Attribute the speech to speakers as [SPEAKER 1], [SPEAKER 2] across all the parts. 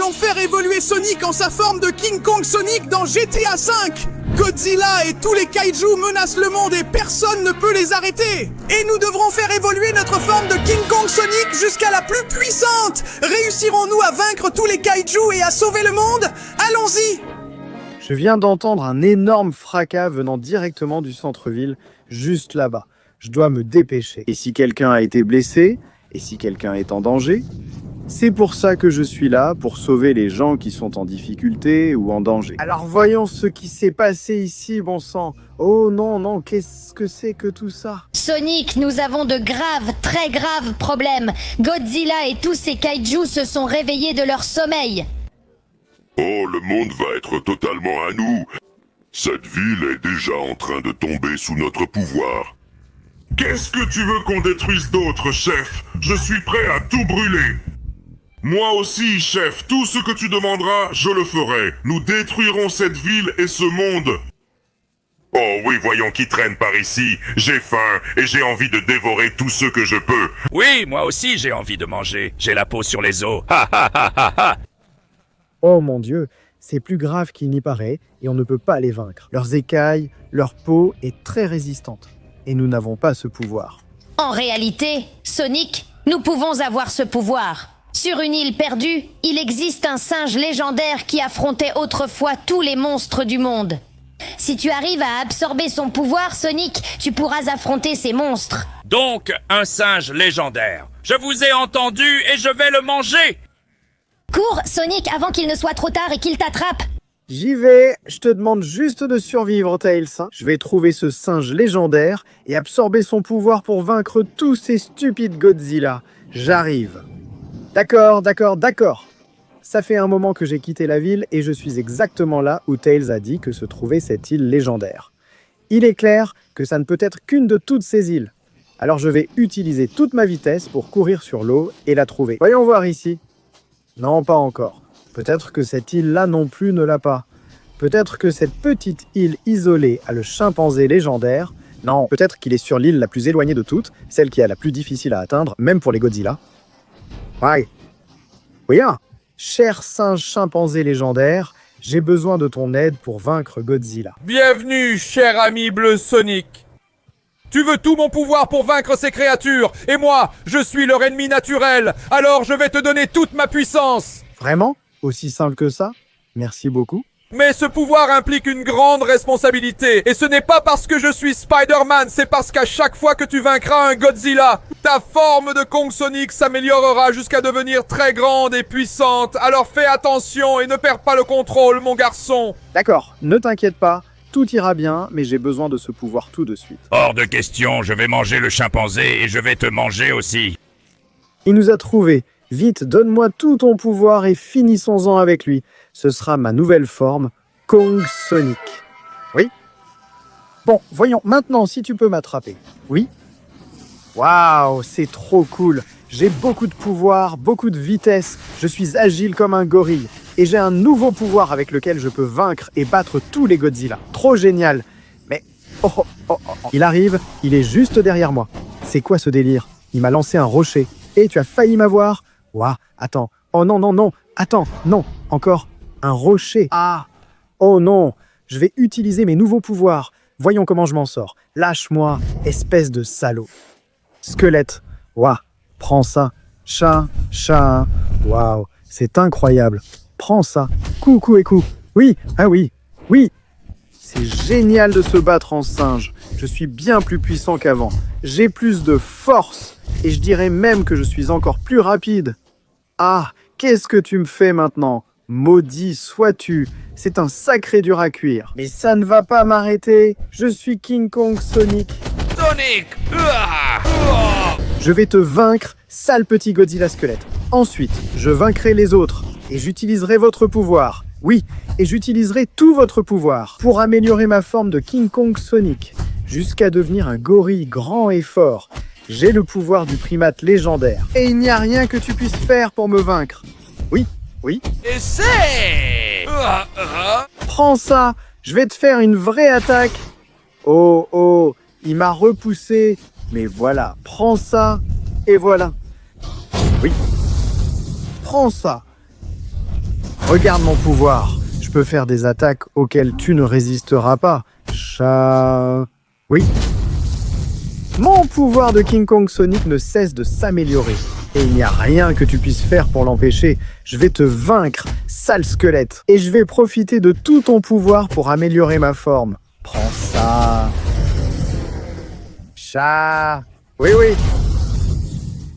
[SPEAKER 1] allons faire évoluer Sonic en sa forme de King Kong Sonic dans GTA V. Godzilla et tous les kaijus menacent le monde et personne ne peut les arrêter. Et nous devrons faire évoluer notre forme de King Kong Sonic jusqu'à la plus puissante. Réussirons-nous à vaincre tous les kaijus et à sauver le monde? Allons-y!
[SPEAKER 2] Je viens d'entendre un énorme fracas venant directement du centre-ville, juste là-bas. Je dois me dépêcher. Et si quelqu'un a été blessé? Et si quelqu'un est en danger? C'est pour ça que je suis là, pour sauver les gens qui sont en difficulté ou en danger. Alors voyons ce qui s'est passé ici, bon sang. Oh non, non, qu'est-ce que c'est que tout ça?
[SPEAKER 3] Sonic, nous avons de graves, très graves problèmes. Godzilla et tous ces kaijus se sont réveillés de leur sommeil.
[SPEAKER 4] Oh, le monde va être totalement à nous. Cette ville est déjà en train de tomber sous notre pouvoir.
[SPEAKER 5] Qu'est-ce que tu veux qu'on détruise d'autre, chef? Je suis prêt à tout brûler. Moi aussi, chef, tout ce que tu demanderas, je le ferai. Nous détruirons cette ville et ce monde.
[SPEAKER 4] Oh oui, voyons qui traîne par ici. J'ai faim et j'ai envie de dévorer tout ce que je peux.
[SPEAKER 6] Oui, moi aussi j'ai envie de manger. J'ai la peau sur les os. Ha ha ha ha ha.
[SPEAKER 2] Oh mon Dieu, c'est plus grave qu'il n'y paraît et on ne peut pas les vaincre. Leurs écailles, leur peau est très résistante. Et nous n'avons pas ce pouvoir.
[SPEAKER 3] En réalité, Sonic, nous pouvons avoir ce pouvoir. Sur une île perdue, il existe un singe légendaire qui affrontait autrefois tous les monstres du monde. Si tu arrives à absorber son pouvoir, Sonic, tu pourras affronter ces monstres.
[SPEAKER 6] Donc, un singe légendaire. Je vous ai entendu et je vais le manger.
[SPEAKER 3] Cours, Sonic, avant qu'il ne soit trop tard et qu'il t'attrape.
[SPEAKER 2] J'y vais, je te demande juste de survivre, Tails. Je vais trouver ce singe légendaire et absorber son pouvoir pour vaincre tous ces stupides Godzilla. J'arrive. D'accord, d'accord, d'accord. Ça fait un moment que j'ai quitté la ville et je suis exactement là où Tails a dit que se trouvait cette île légendaire. Il est clair que ça ne peut être qu'une de toutes ces îles. Alors je vais utiliser toute ma vitesse pour courir sur l'eau et la trouver. Voyons voir ici. Non, pas encore. Peut-être que cette île-là non plus ne l'a pas. Peut-être que cette petite île isolée a le chimpanzé légendaire. Non, peut-être qu'il est sur l'île la plus éloignée de toutes, celle qui est la plus difficile à atteindre, même pour les Godzilla. Ouais. Oui, hein. Cher singe chimpanzé légendaire, j'ai besoin de ton aide pour vaincre Godzilla.
[SPEAKER 7] Bienvenue, cher ami bleu Sonic. Tu veux tout mon pouvoir pour vaincre ces créatures, et moi, je suis leur ennemi naturel, alors je vais te donner toute ma puissance.
[SPEAKER 2] Vraiment? Aussi simple que ça? Merci beaucoup.
[SPEAKER 7] Mais ce pouvoir implique une grande responsabilité, et ce n'est pas parce que je suis Spider-Man, c'est parce qu'à chaque fois que tu vaincras un Godzilla, ta forme de Kong Sonic s'améliorera jusqu'à devenir très grande et puissante. Alors fais attention et ne perds pas le contrôle, mon garçon.
[SPEAKER 2] D'accord, ne t'inquiète pas, tout ira bien, mais j'ai besoin de ce pouvoir tout de suite.
[SPEAKER 6] Hors de question, je vais manger le chimpanzé et je vais te manger aussi.
[SPEAKER 2] Il nous a trouvés. Vite, donne-moi tout ton pouvoir et finissons-en avec lui. Ce sera ma nouvelle forme, Kong Sonic. Oui? Bon, voyons, maintenant, si tu peux m'attraper. Oui? Waouh, c'est trop cool. J'ai beaucoup de pouvoir, beaucoup de vitesse. Je suis agile comme un gorille. Et j'ai un nouveau pouvoir avec lequel je peux vaincre et battre tous les Godzilla. Trop génial. Mais, il arrive, il est juste derrière moi. C'est quoi ce délire? Il m'a lancé un rocher. Et tu as failli m'avoir. Ouah, attends. Oh non, non, non. Attends, non. Encore. Un rocher. Ah. Oh non. Je vais utiliser mes nouveaux pouvoirs. Voyons comment je m'en sors. Lâche-moi, espèce de salaud. Squelette. Ouah. Prends ça. Chat. Waouh. C'est incroyable. Prends ça. Coup et coup. Oui. Ah oui. Oui. C'est génial de se battre en singe. Je suis bien plus puissant qu'avant. J'ai plus de force. Et je dirais même que je suis encore plus rapide. Ah, qu'est-ce que tu me fais maintenant? Maudit sois-tu. C'est un sacré dur à cuire. Mais ça ne va pas m'arrêter. Je suis King Kong Sonic.
[SPEAKER 6] Sonic!
[SPEAKER 2] Je vais te vaincre, sale petit Godzilla squelette. Ensuite, je vaincrai les autres. Et j'utiliserai votre pouvoir. Oui, et j'utiliserai tout votre pouvoir pour améliorer ma forme de King Kong Sonic, jusqu'à devenir un gorille grand et fort. J'ai le pouvoir du primate légendaire. Et il n'y a rien que tu puisses faire pour me vaincre. Oui.
[SPEAKER 6] Essaie!
[SPEAKER 2] Prends ça. Je vais te faire une vraie attaque. Oh, il m'a repoussé. Mais voilà, prends ça. Et voilà. Oui. Prends ça. Regarde mon pouvoir. Je peux faire des attaques auxquelles tu ne résisteras pas. Chat... Oui. Mon pouvoir de King Kong Sonic ne cesse de s'améliorer. Et il n'y a rien que tu puisses faire pour l'empêcher. Je vais te vaincre, sale squelette. Et je vais profiter de tout ton pouvoir pour améliorer ma forme. Prends ça. Chat. Oui, oui.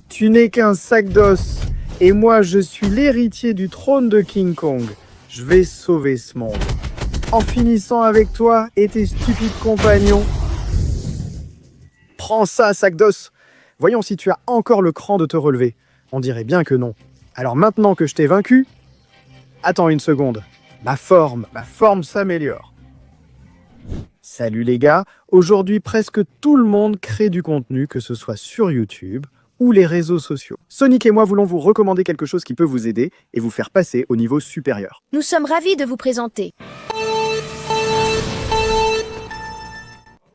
[SPEAKER 2] Tu n'es qu'un sac d'os. Et moi, je suis l'héritier du trône de King Kong. Je vais sauver ce monde. En finissant avec toi et tes stupides compagnons. Prends ça, sac d'os. Voyons si tu as encore le cran de te relever. On dirait bien que non. Alors maintenant que je t'ai vaincu... Attends une seconde. Ma forme s'améliore. Salut les gars. Aujourd'hui, presque tout le monde crée du contenu, que ce soit sur YouTube ou les réseaux sociaux. Sonic et moi voulons vous recommander quelque chose qui peut vous aider et vous faire passer au niveau supérieur.
[SPEAKER 8] Nous sommes ravis de vous présenter.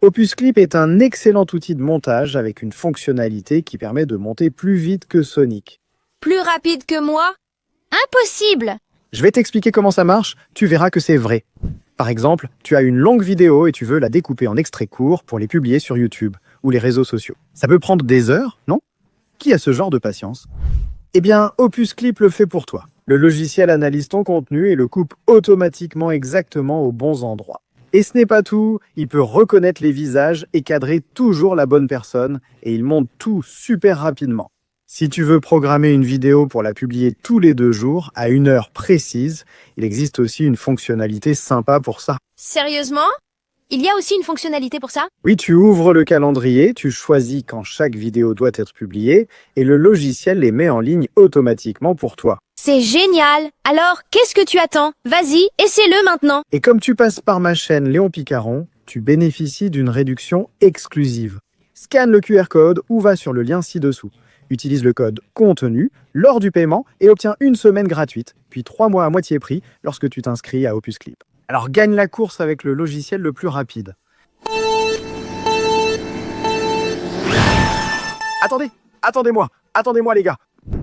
[SPEAKER 2] Opus Clip est un excellent outil de montage avec une fonctionnalité qui permet de monter plus vite que Sonic.
[SPEAKER 8] Plus rapide que moi? Impossible!
[SPEAKER 2] Je vais t'expliquer comment ça marche, tu verras que c'est vrai. Par exemple, tu as une longue vidéo et tu veux la découper en extraits courts pour les publier sur YouTube ou les réseaux sociaux. Ça peut prendre des heures, non? Qui a ce genre de patience? Eh bien, Opus Clip le fait pour toi. Le logiciel analyse ton contenu et le coupe automatiquement exactement aux bons endroits. Et ce n'est pas tout, il peut reconnaître les visages et cadrer toujours la bonne personne, et il monte tout super rapidement. Si tu veux programmer une vidéo pour la publier tous les 2 jours, à une heure précise, il existe aussi une fonctionnalité sympa pour ça.
[SPEAKER 8] Sérieusement? Il y a aussi une fonctionnalité pour ça?
[SPEAKER 2] Oui, tu ouvres le calendrier, tu choisis quand chaque vidéo doit être publiée, et le logiciel les met en ligne automatiquement pour toi.
[SPEAKER 8] C'est génial! Alors, qu'est-ce que tu attends? Vas-y, essaie-le maintenant!
[SPEAKER 2] Et comme tu passes par ma chaîne Léon Picaron, tu bénéficies d'une réduction exclusive. Scanne le QR code ou va sur le lien ci-dessous. Utilise le code CONTENU lors du paiement et obtiens 1 semaine gratuite, puis 3 mois à moitié prix lorsque tu t'inscris à Opus Clip. Alors gagne la course avec le logiciel le plus rapide. Attendez-moi les gars.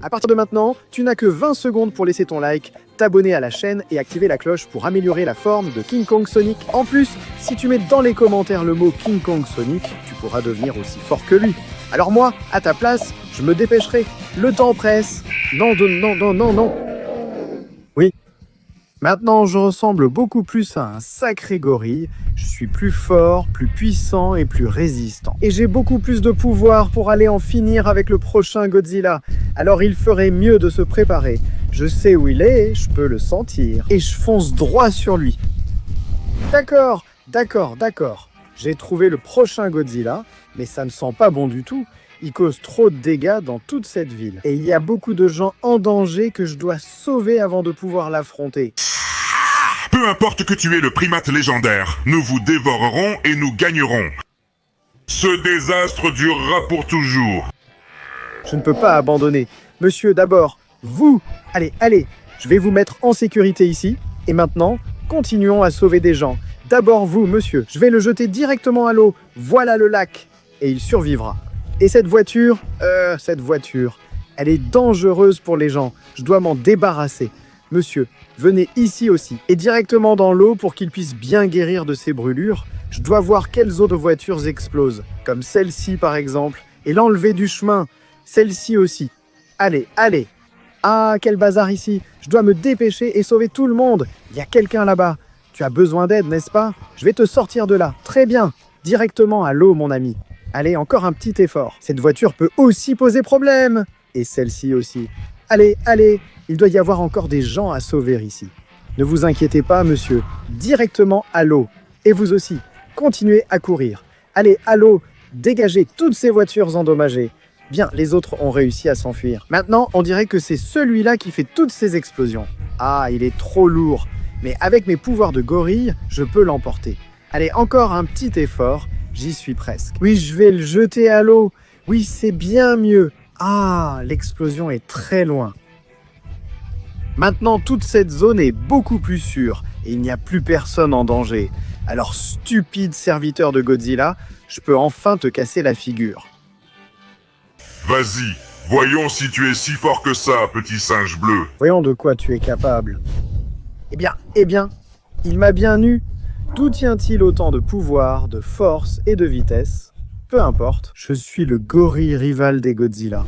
[SPEAKER 2] À partir de maintenant, tu n'as que 20 secondes pour laisser ton like, t'abonner à la chaîne et activer la cloche pour améliorer la forme de King Kong Sonic. En plus, si tu mets dans les commentaires le mot King Kong Sonic, tu pourras devenir aussi fort que lui. Alors moi, à ta place, je me dépêcherai. Le temps presse. Non. Oui. Maintenant, je ressemble beaucoup plus à un sacré gorille. Je suis plus fort, plus puissant et plus résistant. Et j'ai beaucoup plus de pouvoir pour aller en finir avec le prochain Godzilla. Alors il ferait mieux de se préparer. Je sais où il est, je peux le sentir. Et je fonce droit sur lui. D'accord. J'ai trouvé le prochain Godzilla, mais ça ne sent pas bon du tout. Il cause trop de dégâts dans toute cette ville. Et il y a beaucoup de gens en danger que je dois sauver avant de pouvoir l'affronter.
[SPEAKER 5] Peu importe que tu es le primate légendaire, nous vous dévorerons et nous gagnerons. Ce désastre durera pour toujours.
[SPEAKER 2] Je ne peux pas abandonner. Monsieur, d'abord, vous. Allez, je vais vous mettre en sécurité ici. Et maintenant, continuons à sauver des gens. D'abord vous, monsieur. Je vais le jeter directement à l'eau. Voilà le lac. Et il survivra. Et cette voiture, elle est dangereuse pour les gens. Je dois m'en débarrasser. Monsieur, venez ici aussi. Et directement dans l'eau pour qu'il puisse bien guérir de ses brûlures. Je dois voir quelles autres voitures explosent. Comme celle-ci par exemple. Et l'enlever du chemin. Celle-ci aussi. Allez. Ah, quel bazar ici. Je dois me dépêcher et sauver tout le monde. Il y a quelqu'un là-bas. Tu as besoin d'aide, n'est-ce pas? Je vais te sortir de là. Très bien. Directement à l'eau, mon ami. Allez, encore un petit effort. Cette voiture peut aussi poser problème. Et celle-ci aussi. Allez. Il doit y avoir encore des gens à sauver ici. Ne vous inquiétez pas, monsieur. Directement à l'eau. Et vous aussi. Continuez à courir. Allez, à l'eau. Dégagez toutes ces voitures endommagées. Bien, les autres ont réussi à s'enfuir. Maintenant, on dirait que c'est celui-là qui fait toutes ces explosions. Ah, il est trop lourd. Mais avec mes pouvoirs de gorille, je peux l'emporter. Allez, encore un petit effort. J'y suis presque. Oui, je vais le jeter à l'eau. Oui, c'est bien mieux. Ah, l'explosion est très loin. Maintenant, toute cette zone est beaucoup plus sûre et il n'y a plus personne en danger. Alors, stupide serviteur de Godzilla, je peux enfin te casser la figure.
[SPEAKER 5] Vas-y, voyons si tu es si fort que ça, petit singe bleu.
[SPEAKER 2] Voyons de quoi tu es capable. Eh bien, il m'a bien eu. D'où tient-il autant de pouvoir, de force et de vitesse? Peu importe, je suis le gorille rival des Godzilla.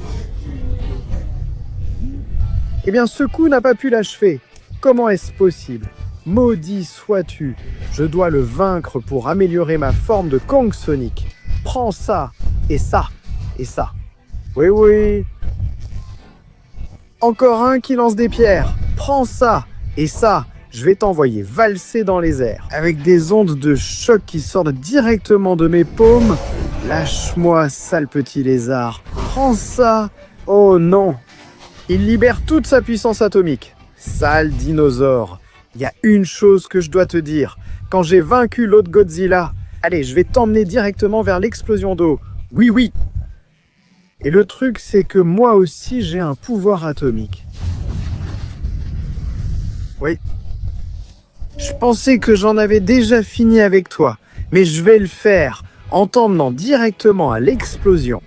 [SPEAKER 2] Eh bien, ce coup n'a pas pu l'achever. Comment est-ce possible? Maudit sois-tu, je dois le vaincre pour améliorer ma forme de Kong Sonic. Prends ça, et ça, et ça. Oui, oui. Encore un qui lance des pierres. Prends ça, et ça. Je vais t'envoyer valser dans les airs. Avec des ondes de choc qui sortent directement de mes paumes. Lâche-moi, sale petit lézard. Prends ça. Oh non. Il libère toute sa puissance atomique. Sale dinosaure. Il y a une chose que je dois te dire. Quand j'ai vaincu l'autre Godzilla, allez, je vais t'emmener directement vers l'explosion d'eau. Oui, oui. Et le truc, c'est que moi aussi, j'ai un pouvoir atomique. Oui. Je pensais que j'en avais déjà fini avec toi, mais je vais le faire en t'emmenant directement à l'explosion.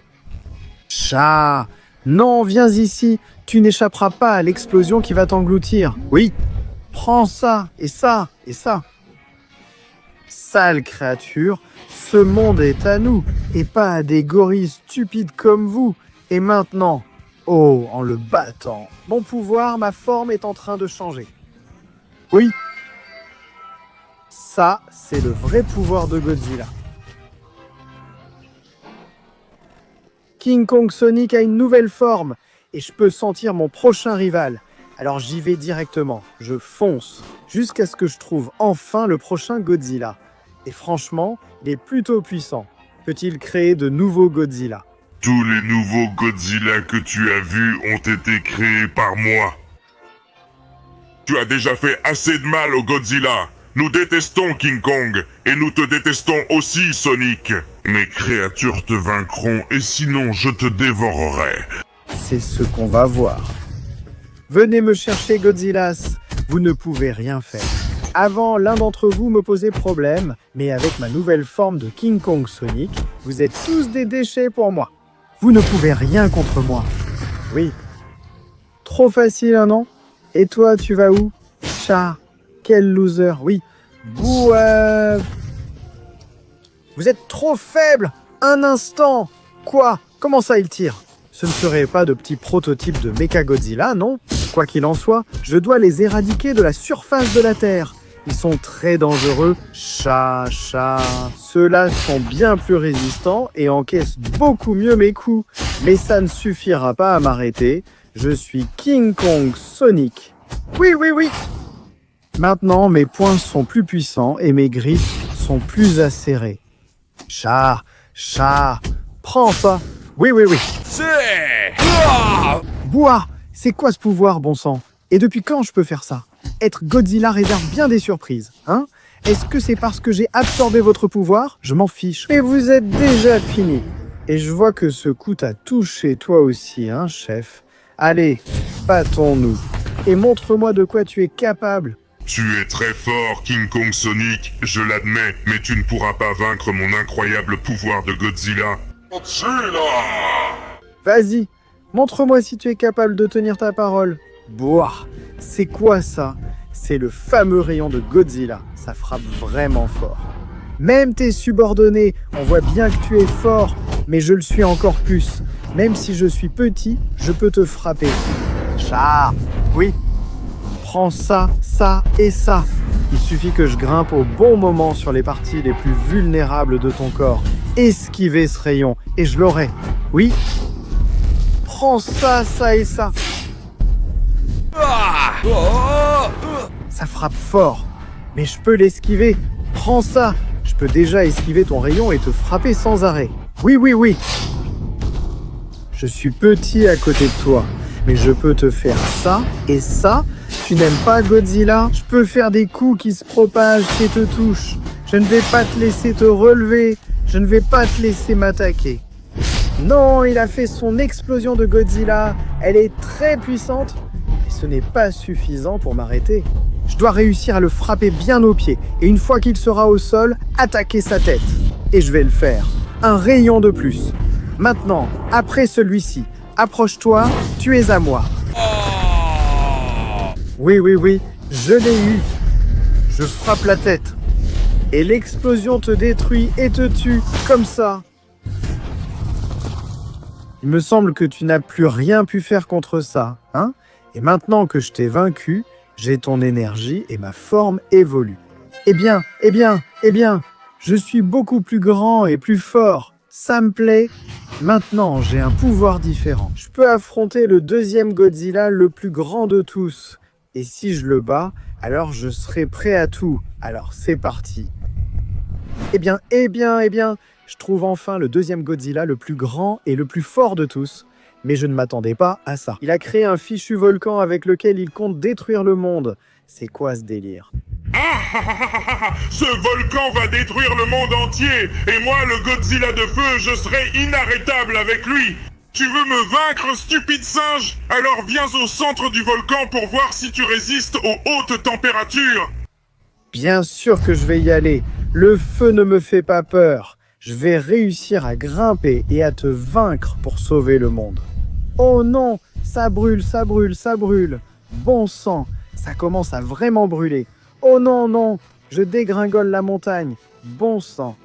[SPEAKER 2] Chat, non, viens ici, tu n'échapperas pas à l'explosion qui va t'engloutir. Oui, prends ça, et ça, et ça. Sale créature, ce monde est à nous, et pas à des gorilles stupides comme vous. Et maintenant, oh, en le battant, mon pouvoir, ma forme est en train de changer. Oui. Ça, c'est le vrai pouvoir de Godzilla. King Kong Sonic a une nouvelle forme et je peux sentir mon prochain rival. Alors j'y vais directement, je fonce, jusqu'à ce que je trouve enfin le prochain Godzilla. Et franchement, il est plutôt puissant. Peut-il créer de nouveaux Godzilla?
[SPEAKER 5] Tous les nouveaux Godzilla que tu as vus ont été créés par moi. Tu as déjà fait assez de mal au Godzilla. Nous détestons King Kong, et nous te détestons aussi, Sonic. Mes créatures te vaincront, et sinon je te dévorerai.
[SPEAKER 2] C'est ce qu'on va voir. Venez me chercher, Godzillas. Vous ne pouvez rien faire. Avant, l'un d'entre vous me posait problème, mais avec ma nouvelle forme de King Kong Sonic, vous êtes tous des déchets pour moi. Vous ne pouvez rien contre moi. Oui. Trop facile, hein, non? Et toi, tu vas où? Chat. Quel loser, oui. Bouah. Vous êtes trop faible. Un instant. Quoi? Comment ça, il tire? Ce ne serait pas de petits prototypes de Mechagodzilla, non? Quoi qu'il en soit, je dois les éradiquer de la surface de la Terre. Ils sont très dangereux. Chat. Ceux-là sont bien plus résistants et encaissent beaucoup mieux mes coups. Mais ça ne suffira pas à m'arrêter. Je suis King Kong Sonic. Oui. Maintenant, mes poings sont plus puissants et mes griffes sont plus acérées. Chat, prends ça. Oui. Bois, c'est quoi ce pouvoir, bon sang? Et depuis quand je peux faire ça? Être Godzilla réserve bien des surprises, hein? Est-ce que c'est parce que j'ai absorbé votre pouvoir? Je m'en fiche. Et vous êtes déjà fini. Et je vois que ce coup t'a touché toi aussi, hein, chef? Allez, battons-nous. Et montre-moi de quoi tu es capable.
[SPEAKER 5] Tu es très fort, King Kong Sonic, je l'admets, mais tu ne pourras pas vaincre mon incroyable pouvoir de Godzilla.
[SPEAKER 2] Vas-y, montre-moi si tu es capable de tenir ta parole. Boah, c'est quoi ça? C'est le fameux rayon de Godzilla, ça frappe vraiment fort. Même tes subordonnés, on voit bien que tu es fort, mais je le suis encore plus. Même si je suis petit, je peux te frapper. Chat, oui. Prends ça, ça et ça. Il suffit que je grimpe au bon moment sur les parties les plus vulnérables de ton corps. Esquiver ce rayon, et je l'aurai. Oui. Prends ça, ça et ça. Ça frappe fort, mais je peux l'esquiver. Prends ça. Je peux déjà esquiver ton rayon et te frapper sans arrêt. Oui. Je suis petit à côté de toi, mais je peux te faire ça et ça. Tu n'aimes pas Godzilla? Je peux faire des coups qui se propagent et te touchent. Je ne vais pas te laisser te relever. Je ne vais pas te laisser m'attaquer. Non, il a fait son explosion de Godzilla. Elle est très puissante. Et ce n'est pas suffisant pour m'arrêter. Je dois réussir à le frapper bien au pied. Et une fois qu'il sera au sol, attaquer sa tête. Et je vais le faire. Un rayon de plus. Maintenant, après celui-ci, approche-toi, tu es à moi. Oui. Je l'ai eu. Je frappe la tête. Et l'explosion te détruit et te tue, comme ça. Il me semble que tu n'as plus rien pu faire contre ça, hein? Et maintenant que je t'ai vaincu, j'ai ton énergie et ma forme évolue. Eh bien, je suis beaucoup plus grand et plus fort. Ça me plaît. Maintenant, j'ai un pouvoir différent. Je peux affronter le deuxième Godzilla le plus grand de tous. Et si je le bats, alors je serai prêt à tout. Alors c'est parti. Eh bien, je trouve enfin le deuxième Godzilla le plus grand et le plus fort de tous. Mais je ne m'attendais pas à ça. Il a créé un fichu volcan avec lequel il compte détruire le monde. C'est quoi ce délire?
[SPEAKER 5] Ce volcan va détruire le monde entier, et moi, le Godzilla de feu, je serai inarrêtable avec lui. Tu veux me vaincre, stupide singe? Alors viens au centre du volcan pour voir si tu résistes aux hautes températures.
[SPEAKER 2] Bien sûr que je vais y aller. Le feu ne me fait pas peur. Je vais réussir à grimper et à te vaincre pour sauver le monde. Oh non, ça brûle. Bon sang, ça commence à vraiment brûler. Oh non, je dégringole la montagne. Bon sang.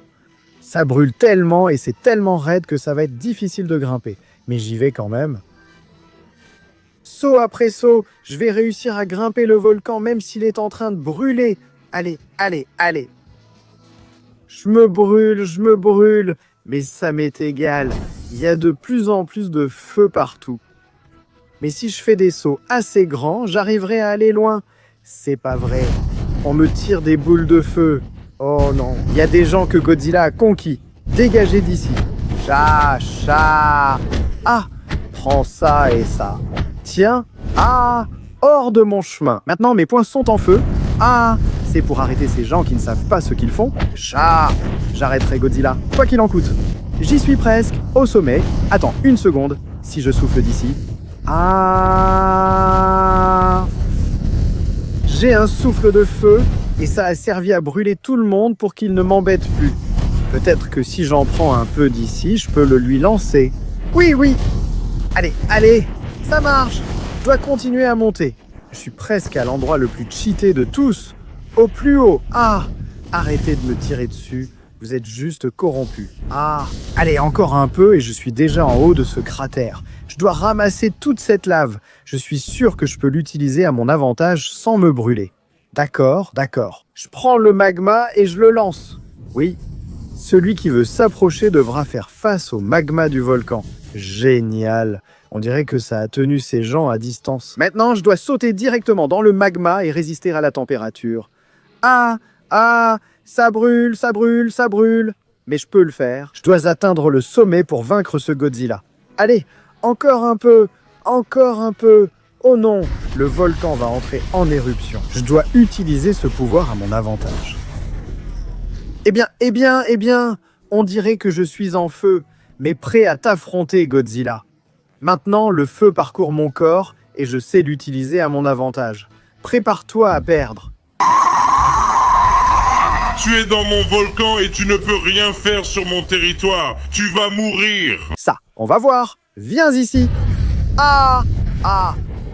[SPEAKER 2] Ça brûle tellement et c'est tellement raide que ça va être difficile de grimper. Mais j'y vais quand même. Saut après saut, je vais réussir à grimper le volcan même s'il est en train de brûler. Allez. Je me brûle, mais ça m'est égal. Il y a de plus en plus de feu partout. Mais si je fais des sauts assez grands, j'arriverai à aller loin. C'est pas vrai. On me tire des boules de feu. Oh non, il y a des gens que Godzilla a conquis. Dégagez d'ici. Chat. Ah, prends ça et ça. Tiens, hors de mon chemin. Maintenant, mes poings sont en feu. Ah, c'est pour arrêter ces gens qui ne savent pas ce qu'ils font. Chat, j'arrêterai Godzilla, quoi qu'il en coûte. J'y suis presque, au sommet. Attends, une seconde, si je souffle d'ici. J'ai un souffle de feu, et ça a servi à brûler tout le monde pour qu'il ne m'embête plus. Peut-être que si j'en prends un peu d'ici, je peux le lui lancer. Oui. Allez, ça marche. Je dois continuer à monter. Je suis presque à l'endroit le plus cheaté de tous. Au plus haut. Arrêtez de me tirer dessus. Vous êtes juste corrompus. Allez, encore un peu et je suis déjà en haut de ce cratère. Je dois ramasser toute cette lave. Je suis sûr que je peux l'utiliser à mon avantage sans me brûler. D'accord. Je prends le magma et je le lance. Oui, celui qui veut s'approcher devra faire face au magma du volcan. Génial. On dirait que ça a tenu ces gens à distance. Maintenant, je dois sauter directement dans le magma et résister à la température. Ça brûle. Mais je peux le faire. Je dois atteindre le sommet pour vaincre ce Godzilla. Allez, encore un peu. Oh non, le volcan va entrer en éruption. Je dois utiliser ce pouvoir à mon avantage. Eh bien, on dirait que je suis en feu, mais prêt à t'affronter, Godzilla. Maintenant, le feu parcourt mon corps et je sais l'utiliser à mon avantage. Prépare-toi à perdre.
[SPEAKER 5] Tu es dans mon volcan et tu ne peux rien faire sur mon territoire. Tu vas mourir.
[SPEAKER 2] Ça, on va voir. Viens ici.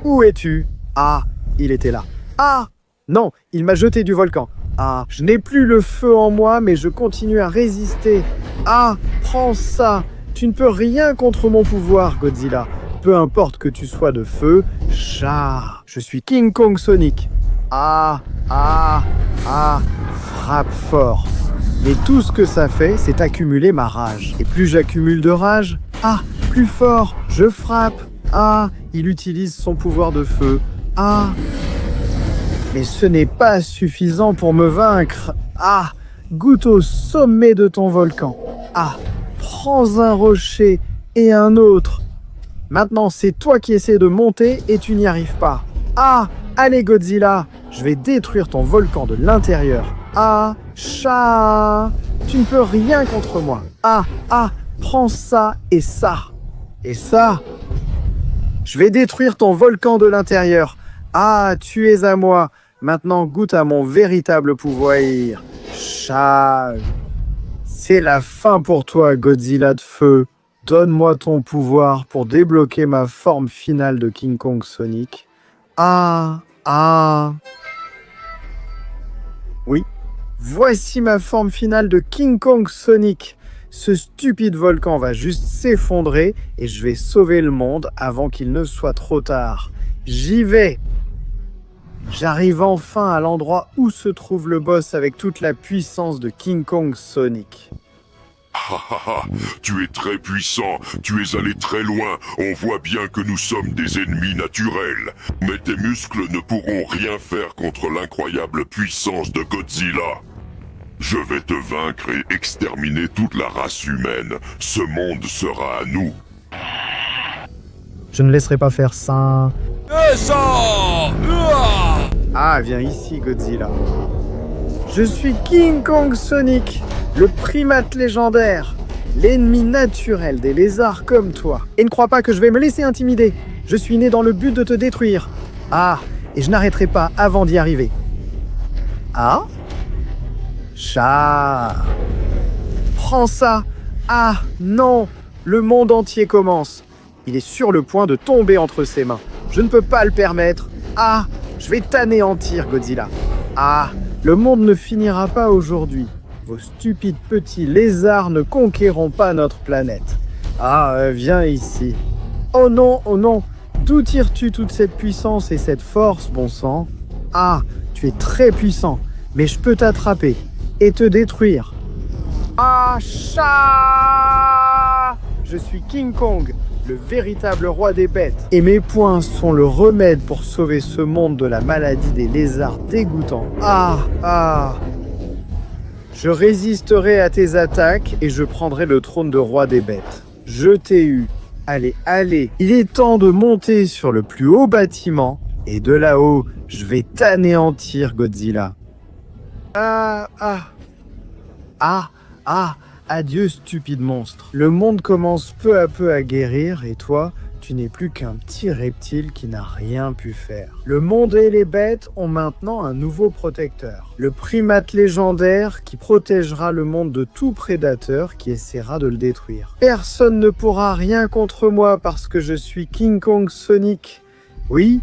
[SPEAKER 2] Où es-tu? Il était là. Non, il m'a jeté du volcan. Je n'ai plus le feu en moi, mais je continue à résister. Prends ça. Tu ne peux rien contre mon pouvoir, Godzilla. Peu importe que tu sois de feu, chat. Je suis King Kong Sonic. Frappe fort. Mais tout ce que ça fait, c'est accumuler ma rage. Et plus j'accumule de rage, plus fort, je frappe. Il utilise son pouvoir de feu. Mais ce n'est pas suffisant pour me vaincre. Goûte au sommet de ton volcan. Prends un rocher et un autre. Maintenant, c'est toi qui essaies de monter et tu n'y arrives pas. Allez Godzilla, je vais détruire ton volcan de l'intérieur. Chat, tu ne peux rien contre moi. Prends ça et ça. Et ça. Je vais détruire ton volcan de l'intérieur. Tu es à moi. Maintenant, goûte à mon véritable pouvoir. Chat. C'est la fin pour toi, Godzilla de feu. Donne-moi ton pouvoir pour débloquer ma forme finale de King Kong Sonic. Oui, voici ma forme finale de King Kong Sonic. Ce stupide volcan va juste s'effondrer et je vais sauver le monde avant qu'il ne soit trop tard. J'y vais! J'arrive enfin à l'endroit où se trouve le boss avec toute la puissance de King Kong Sonic.
[SPEAKER 4] Tu es très puissant, tu es allé très loin, on voit bien que nous sommes des ennemis naturels. Mais tes muscles ne pourront rien faire contre l'incroyable puissance de Godzilla. Je vais te vaincre et exterminer toute la race humaine. Ce monde sera à nous.
[SPEAKER 2] Je ne laisserai pas faire ça.
[SPEAKER 6] Descends! Ouah!
[SPEAKER 2] Ah, viens ici, Godzilla. Je suis King Kong Sonic, le primate légendaire, l'ennemi naturel des lézards comme toi. Et ne crois pas que je vais me laisser intimider. Je suis né dans le but de te détruire. Ah, et je n'arrêterai pas avant d'y arriver. Ah? Chat. Prends ça. Ah, non. Le monde entier commence. Il est sur le point de tomber entre ses mains. Je ne peux pas le permettre. Ah, je vais t'anéantir, Godzilla. Ah, le monde ne finira pas aujourd'hui. Vos stupides petits lézards ne conquéreront pas notre planète. Ah, viens ici. Oh non, d'où tires-tu toute cette puissance et cette force, bon sang? Ah, tu es très puissant, mais je peux t'attraper et te détruire. Ah, chat! Je suis King Kong, le véritable roi des bêtes. Et mes poings sont le remède pour sauver ce monde de la maladie des lézards dégoûtants. Ah! Je résisterai à tes attaques et je prendrai le trône de roi des bêtes. Je t'ai eu. Allez, il est temps de monter sur le plus haut bâtiment. Et de là-haut, je vais t'anéantir, Godzilla. Adieu, stupide monstre. Le monde commence peu à peu à guérir et toi, tu n'es plus qu'un petit reptile qui n'a rien pu faire. Le monde et les bêtes ont maintenant un nouveau protecteur. Le primate légendaire qui protégera le monde de tout prédateur qui essaiera de le détruire. Personne ne pourra rien contre moi parce que je suis King Kong Sonic. Oui?